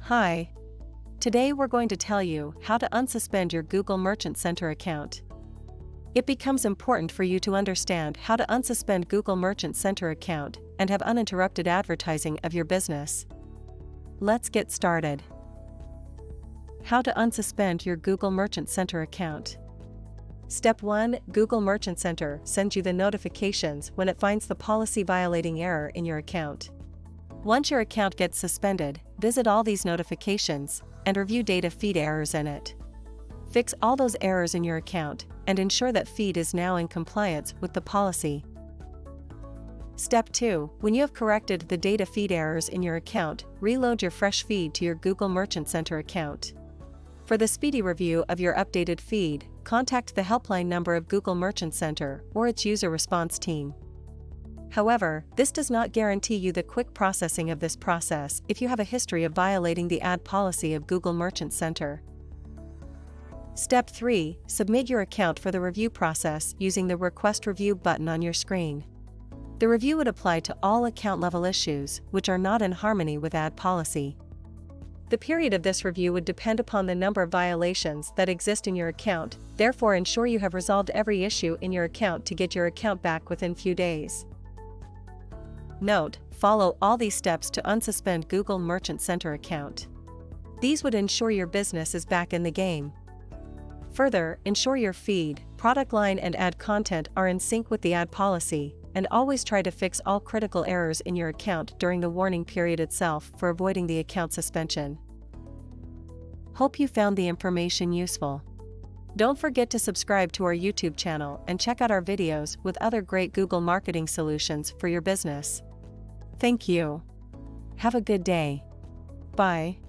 Hi. Today we're going to tell you how to unsuspend your Google Merchant Center account. It becomes important for you to understand how to unsuspend Google Merchant Center account and have uninterrupted advertising of your business. Let's get started. How to unsuspend your Google Merchant Center account. Step 1. Google Merchant Center sends you the notifications when it finds the policy violating error in your account. Once your account gets suspended, visit all these notifications and review data feed errors in it. Fix all those errors in your account and ensure that feed is now in compliance with the policy. Step 2. When you have corrected the data feed errors in your account, reload your fresh feed to your Google Merchant Center account. For the speedy review of your updated feed, contact the helpline number of Google Merchant Center or its user response team. However, this does not guarantee you the quick processing of this process if you have a history of violating the ad policy of Google Merchant Center. Step 3. Submit your account for the review process using the Request Review button on your screen. The review would apply to all account-level issues which are not in harmony with ad policy. The period of this review would depend upon the number of violations that exist in your account, therefore ensure you have resolved every issue in your account to get your account back within few days. Note: follow all these steps to unsuspend Google Merchant Center account. These would ensure your business is back in the game. Further, ensure your feed, product line and ad content are in sync with the ad policy, and always try to fix all critical errors in your account during the warning period itself for avoiding the account suspension. Hope you found the information useful. Don't forget to subscribe to our YouTube channel and check out our videos with other great Google marketing solutions for your business. Thank you. Have a good day. Bye.